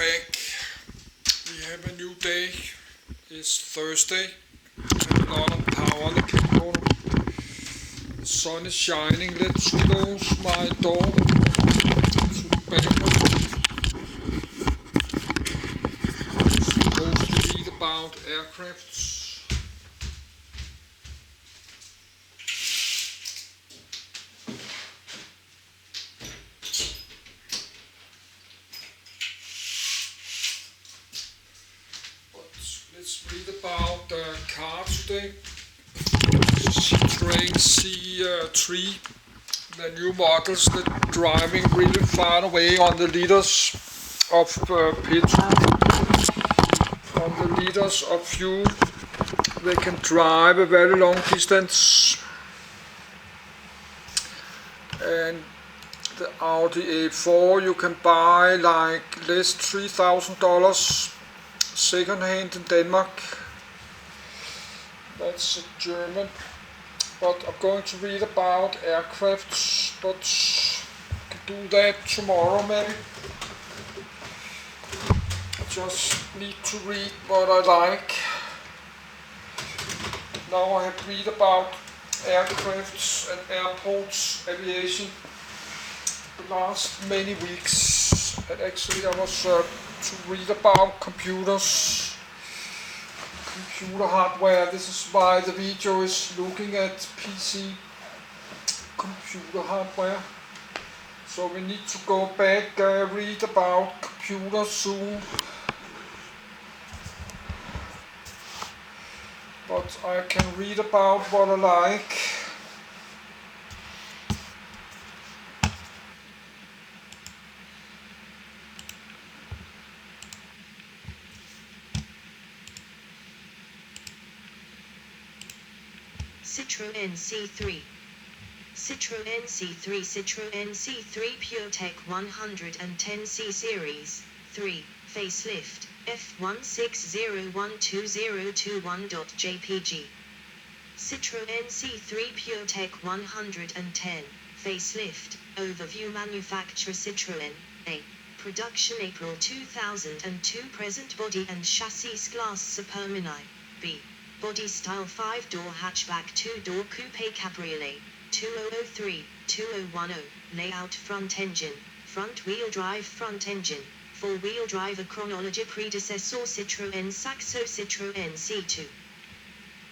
back. We have a new day. It's Thursday. A lot of power. The sun is shining. Let's close my door to the balcony. It's supposed to read about aircrafts. Let's read about the car today. Citroen C3, the new models that are driving really far away on the liters of petrol, on the liters of fuel. They can drive a very long distance. And the Audi A4 you can buy like less $3,000 second hand in Denmark. That's German. But I'm going to read about aircrafts, but I can do that tomorrow maybe. I just need to read what I like. Now I have read about aircrafts and airports, aviation the last many weeks. And actually I was to read about computers, computer hardware. This is why the video is looking at PC computer hardware. So we need to go back, read about computers soon. But I can read about what I like. Citroen C3. Citroen C3 Citroen C3 PureTech 110C Series 3 Facelift F160120021.jpg. Citroen C3 PureTech 110 Facelift Overview. Manufacturer Citroen A. Production April 2002. Present body and chassis glass Supermini. B. Body style 5-door hatchback 2-door coupe cabriolet 2003-2010. Layout front engine, front wheel drive front engine, 4-wheel drive. A chronology. Predecessor Citroen Saxo Citroen C2.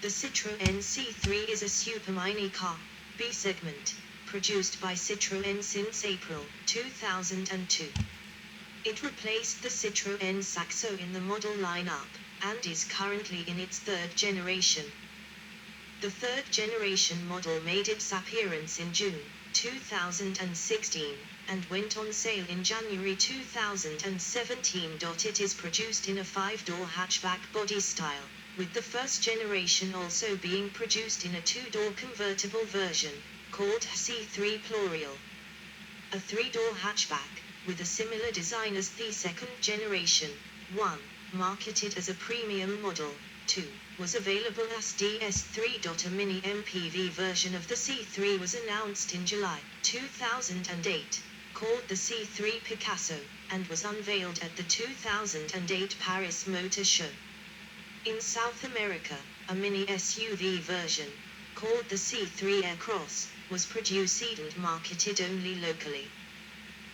The Citroen C3 is a super mini car, B segment, produced by Citroen since April 2002. It replaced the Citroen Saxo in the model lineup, and is currently in its third generation. The third generation model made its appearance in June 2016, and went on sale in January 2017. It is produced in a 5-door hatchback body style, with the first generation also being produced in a 2-door convertible version, called C3 Plurial. A 3-door hatchback, with a similar design as the second generation. 1. Marketed as a premium model. 2. Was available as DS3. A mini MPV version of the C3 was announced in July 2008, called the C3 Picasso, and was unveiled at the 2008 Paris Motor Show. In South America, a mini SUV version, called the C3 Aircross, was produced and marketed only locally.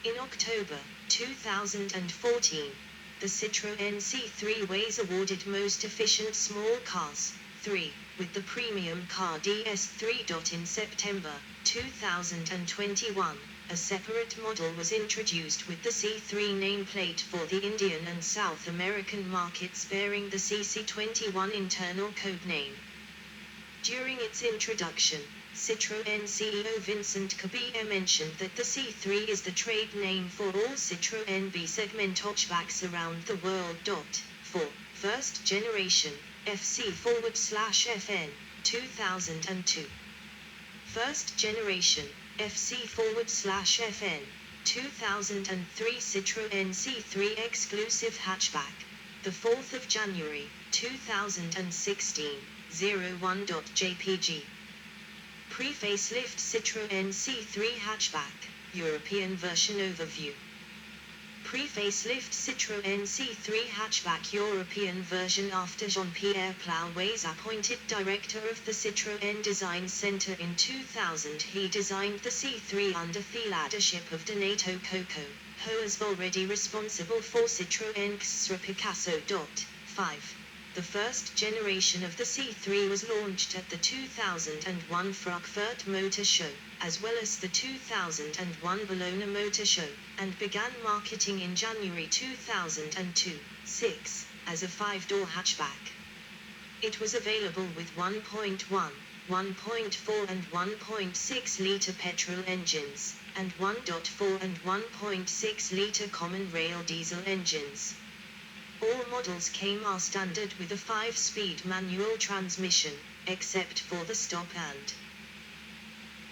In October 2014, the Citroen C3 was awarded Most Efficient Small Cars 3, with the premium car DS3. In September 2021, a separate model was introduced with the C3 nameplate for the Indian and South American markets, bearing the CC21 internal code name. During its introduction, Citroën CEO Vincent Cabia mentioned that the C3 is the trade name for all Citroën B-segment hatchbacks around the world. For first generation, FC/FN 2002. First generation, FC/FN 2003 Citroën C3 exclusive hatchback, the 4th of January 2016, 01.jpg. Pre-facelift Citroen C3 hatchback, European version overview. Pre-facelift Citroen C3 hatchback European version. After Jean-Pierre Plouet was appointed director of the Citroën Design Center in 2000, he designed the C3 under the leadership of Donato Coco, who is already responsible for Citroën Xtra Picasso. 5. The first generation of the C3 was launched at the 2001 Frankfurt Motor Show, as well as the 2001 Bologna Motor Show, and began marketing in January 2002. 6. As a 5-door hatchback. It was available with 1.1, 1.4 and 1.6-liter petrol engines, and 1.4 and 1.6-liter common rail diesel engines. All models came as standard with a 5-speed manual transmission, except for the stop and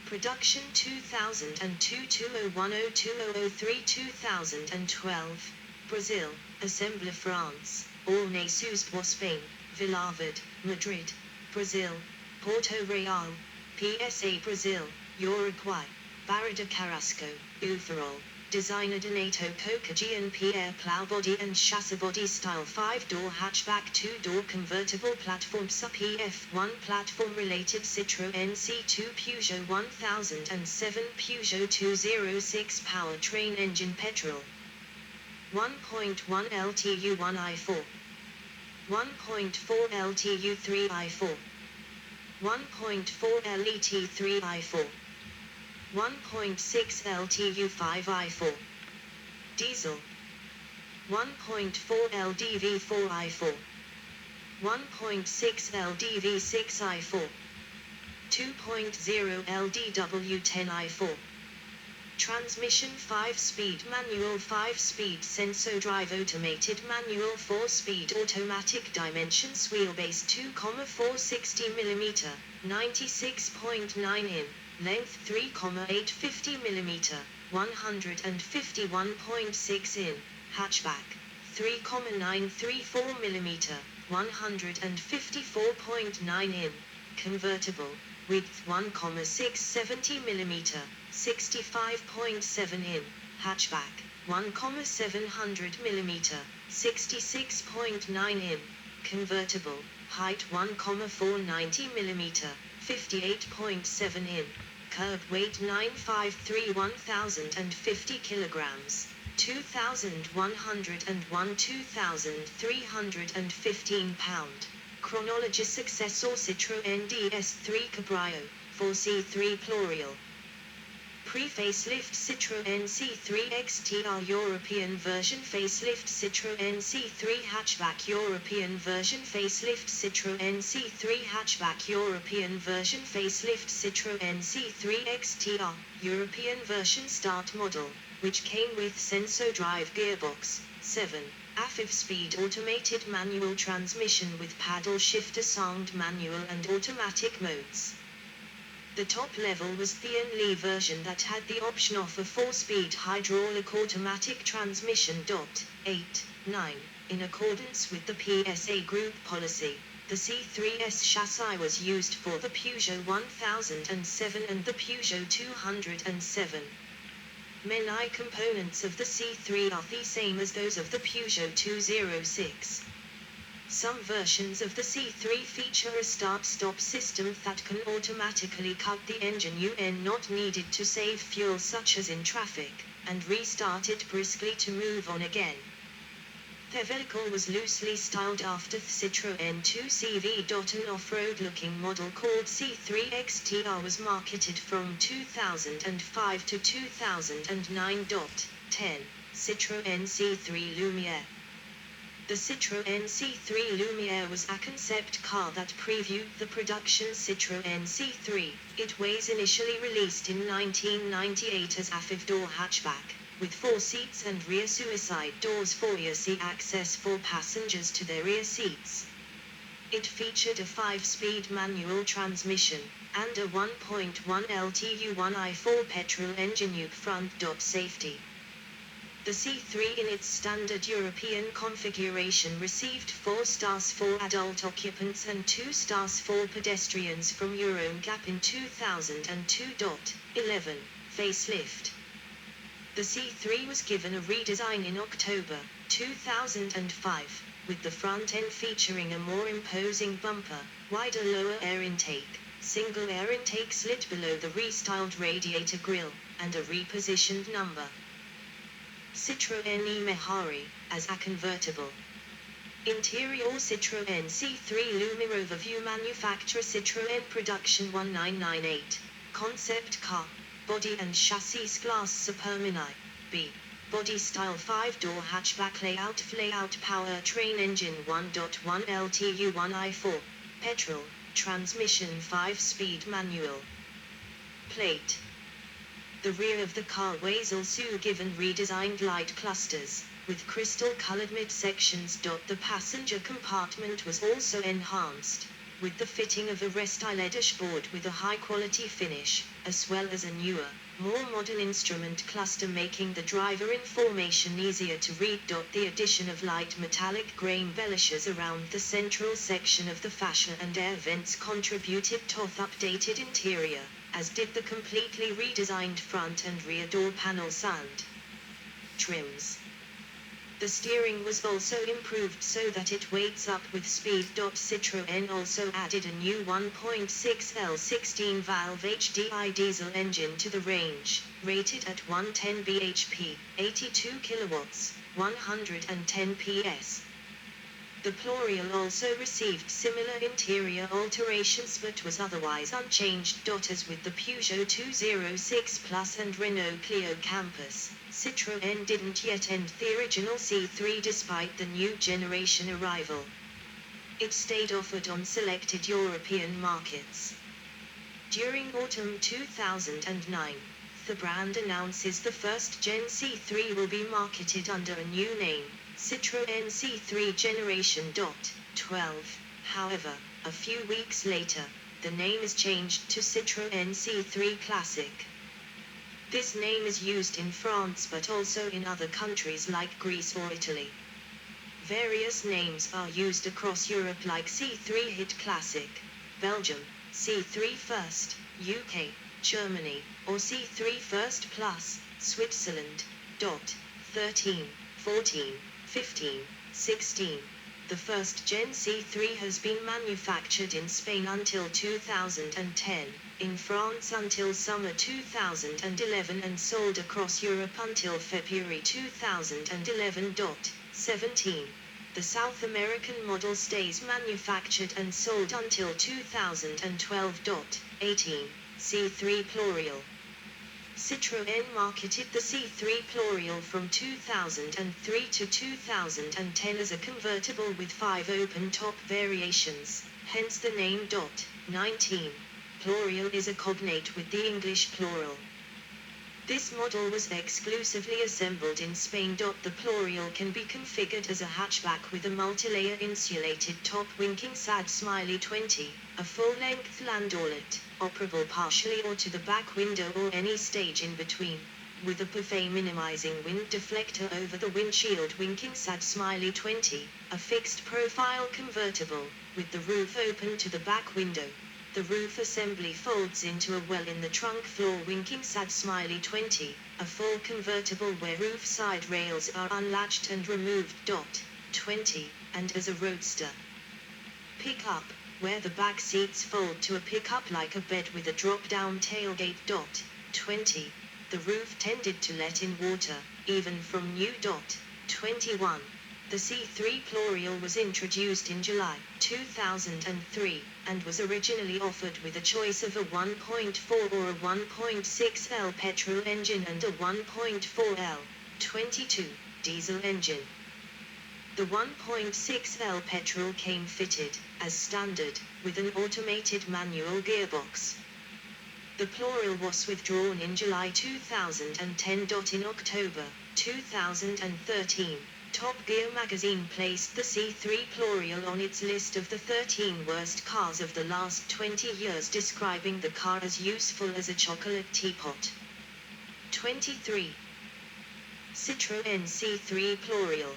production 2002 2010 2003 2012. Brazil, Assembly France, Orneisus Spain, Villavid, Madrid, Brazil, Porto Real, PSA Brazil, Uruguay, Barra de Carrasco, Uferol. Designer Donato Coco. Jean-Pierre Plow. Body and chassis. Body style 5-door hatchback, 2-door convertible platform. PF1 platform. Related Citroen C2 Peugeot 1007 Peugeot 206 powertrain engine petrol 1.1 LTU 1i4 1.4 LTU 3i4 1.4 LET 3i4 1.6 LTU 5i4 Diesel 1.4 LDV 4i4 1.6 LDV 6i4 2.0 LDW 10i4 Transmission 5-speed manual 5-speed sensor drive automated manual 4-speed automatic dimensions wheelbase 2,460 mm 96.9 in length 3,850 mm 151.6 in hatchback 3,934 mm 154.9 in convertible width 1,670 mm 65.7 in hatchback 1,700 mm 66.9 in convertible height 1,490 mm 58.7 in curb weight 953 1050 kilograms 2,101 2,315 pound chronology successor Citroen DS3 Cabrio 4C3 Plurial Pre-facelift Citroen C3 XTR European version Facelift Citroen C3 Hatchback European version Facelift Citroen C3 Hatchback European version Facelift Citroen C3 XTR European version Start model, which came with sensor drive gearbox, 7, AFIV speed automated manual transmission with paddle shifter sound manual and automatic modes. The top level was the only version that had the option of a 4-speed hydraulic automatic transmission. 8, 9. In accordance with the PSA Group policy, the C3's chassis was used for the Peugeot 1007 and the Peugeot 207. Many components of the C3 are the same as those of the Peugeot 206. Some versions of the C3 feature a start-stop system that can automatically cut the engine when not needed to save fuel, such as in traffic, and restart it briskly to move on again. The vehicle was loosely styled after the Citroen 2CV. An off-road looking model called C3 XTR was marketed from 2005 to 2009. 10. Citroen C3 Lumiere. The Citroen C3 Lumiere was a concept car that previewed the production Citroen C3. It was initially released in 1998 as a 5-door hatchback, with 4 seats and rear suicide doors for easy access for passengers to their rear seats. It featured a 5-speed manual transmission, and a 1.1 LTU 1i4 petrol engine up front. Safety. The C3 in its standard European configuration received 4 stars for adult occupants and 2 stars for pedestrians from EuroNCAP in 2002. 11. Facelift. The C3 was given a redesign in October 2005, with the front end featuring a more imposing bumper, wider lower air intake, single air intake slit below the restyled radiator grille, and a repositioned number. Citroen e-Mehari, as a convertible. Interior Citroen C3 Lumi Overview Manufacturer Citroen Production 1998. Concept car. Body and chassis glass Supermini. B. Body style 5-door hatchback layout powertrain engine 1.1 LTU 1i4. Petrol. Transmission 5-speed manual. Plate. The rear of the car was also given redesigned light clusters, with crystal-colored midsections. The passenger compartment was also enhanced, with the fitting of a restyle dashboard with a high-quality finish, as well as a newer, more modern instrument cluster making the driver information easier to read. The addition of light metallic grey embellishes around the central section of the fascia and air vents contributed to the updated interior, as did the completely redesigned front and rear door panels and trims. The steering was also improved so that it weights up with speed. Citroën also added a new 1.6L 16-valve HDI diesel engine to the range, rated at 110 bhp, 82 kilowatts, 110 PS. The Plurial also received similar interior alterations but was otherwise unchanged. As with the Peugeot 206 Plus and Renault Clio Campus, Citroën didn't yet end the original C3 despite the new generation arrival. It stayed offered on selected European markets. During autumn 2009, the brand announces the first Gen C3 will be marketed under a new name, Citroën C3 Generation. 12. However, a few weeks later, the name is changed to Citroën C3 Classic. This name is used in France but also in other countries like Greece or Italy. Various names are used across Europe like C3 Hit Classic, Belgium, C3 First, UK, Germany, or C3 First Plus, Switzerland. 13, 14, 15, 16. The first Gen C3 has been manufactured in Spain until 2010, in France until summer 2011 and sold across Europe until February 2011. 17. The South American model stays manufactured and sold until 2012. 18. C3 Plurial. Citroën marketed the C3 Plurial from 2003 to 2010 as a convertible with 5 open-top variations, hence the name. 19. Plurial is a cognate with the English plural. This model was exclusively assembled in Spain. The Plurial can be configured as a hatchback with a multi-layer insulated top winking sad smiley 20, a full-length landaulet, operable partially or to the back window or any stage in between, with a buffet minimizing wind deflector over the windshield winking sad smiley 20, a fixed profile convertible, with the roof open to the back window. The roof assembly folds into a well in the trunk floor winking sad smiley 20, a full convertible where roof side rails are unlatched and removed. 20, and as a roadster. Pickup, where the back seats fold to a pickup like a bed with a drop-down tailgate. 20, the roof tended to let in water, even from new. 21. The C3 Plurial was introduced in July 2003, and was originally offered with a choice of a 1.4 or a 1.6L petrol engine and a 1.4L, 22, diesel engine. The 1.6L petrol came fitted, as standard, with an automated manual gearbox. The Plurial was withdrawn in July 2010. In October 2013, Top Gear magazine placed the C3 Plurial on its list of the 13 worst cars of the last 20 years, describing the car as useful as a chocolate teapot. 23. Citroën C3 Plurial.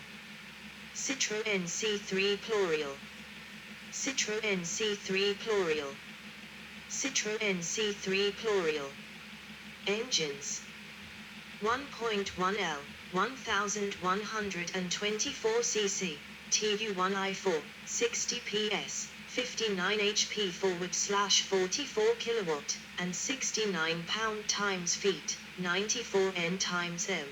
Citroën C3 Plurial. Citroën C3 Plurial. Citroën C3 Plurial. Engines. 1.1L, 1124 cc, TU1i4, 60 PS, 59 HP /44 kilowatt, and 69 pound-feet, 94 N/m.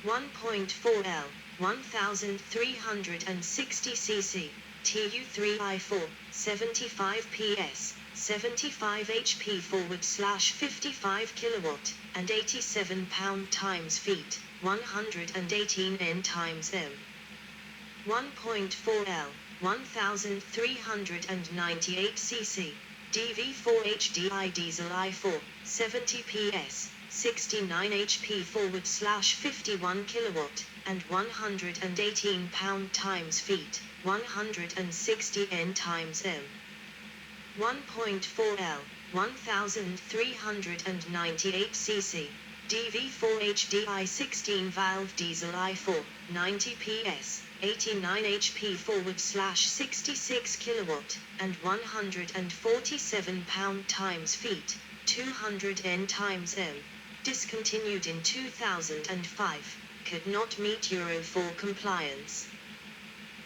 1.4L, 1360 cc, TU3i4, 75 PS, 75 HP /55 kilowatt, and 87 pound-feet, 118 N/m. 1.4L, 1398 cc, DV4HDI diesel i4, 70 PS, 69 HP /51 kilowatt, and 118 pound-feet, 160 N/m. 1.4L, 1398 cc, DV4HDI 16-valve diesel i4, 90 PS, 89 HP /66 kilowatt, and 147 pound-feet, 200 N/m. Discontinued in 2005, could not meet Euro 4 compliance.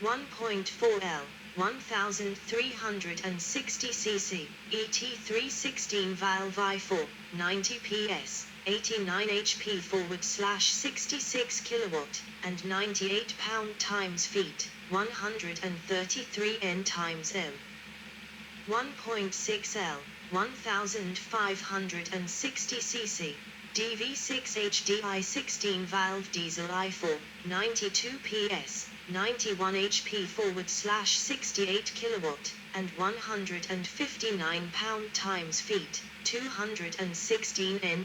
1.4L, 1360 cc, ET3 16-valve i4, 90 PS, 89 HP /66 kilowatt, and 98 pound-feet, 133 N/m. 1.6L, 1560 cc, DV6HDI 16-valve diesel i4, 92 PS, 91 HP /68 kilowatt, and 159 pound-feet, 216 N/m.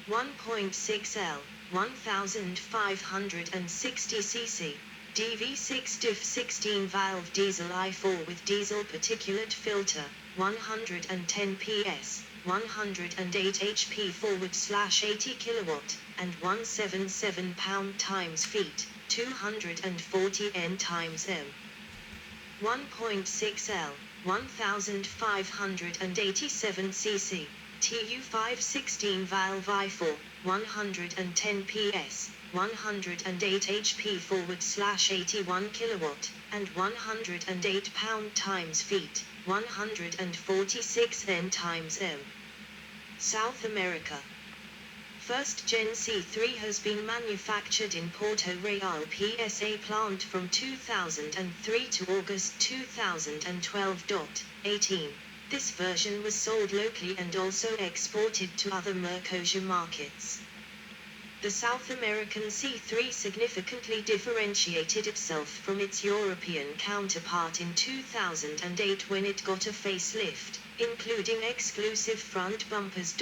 1.6L, 1560 cc, DV6 diff 16-valve diesel i4 with diesel particulate filter, 110 PS, 108 HP /80 kilowatt, and 177 pound-feet, 240 N/m. 1.6L, 1587 cc, TU5 16-valve i4, 110 PS, 108 HP /81 kilowatt, and 108 pound-feet, 146 N/m. South America. First Gen C3 has been manufactured in Porto Real PSA plant from 2003 to August 2012. 18. This version was sold locally and also exported to other Mercosur markets. The South American C3 significantly differentiated itself from its European counterpart in 2008 when it got a facelift, including exclusive front bumpers.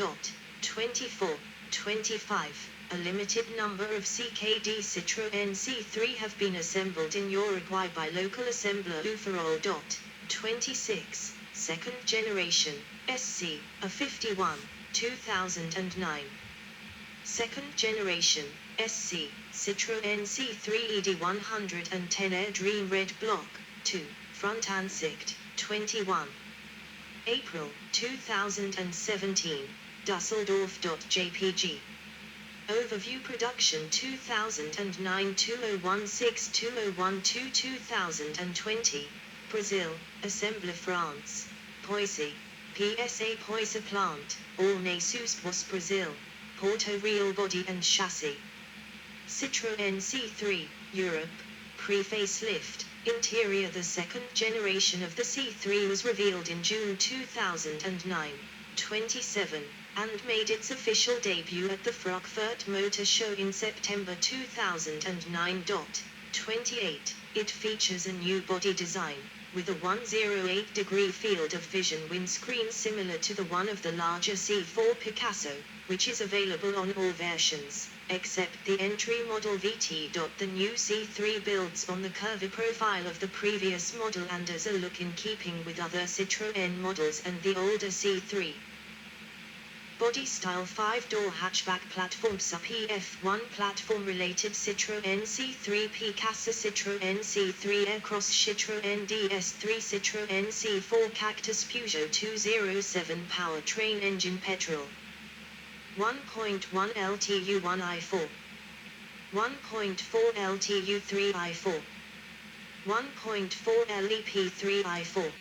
24. 25. A limited number of CKD Citroen C3 have been assembled in Uruguay by local assembler Uferol. 26. Second generation, SC, a 51, 2009. Second generation, SC, Citroen C3 ED110 Air Dream Red Block, 2, front Ansicht, 21. April, 2017. Dusseldorf.jpg. Overview Production 2009 2016 2012 Brazil, Assembler France, Poissy, PSA Poissy Plant, Ornesus was Brazil, Porto Real Body and Chassis. Citroen C3, Europe, pre-facelift, interior. The second generation of the C3 was revealed in June 2009, 27, and made its official debut at the Frankfurt Motor Show in September 2009. 28. It features a new body design, with a 108-degree field of vision windscreen similar to the one of the larger C4 Picasso, which is available on all versions, except the entry model VT. The new C3 builds on the curvy profile of the previous model and has a look in keeping with other Citroën models and the older C3. Body style 5-door hatchback platform PF1 platform related Citroen C3 Picasso Citroen C3 Aircross Citroen DS3 Citroen C4 Cactus Peugeot 207 powertrain engine petrol 1.1 LTU 1i4, 1.4 LTU 3i4, 1.4 LEP 3i4,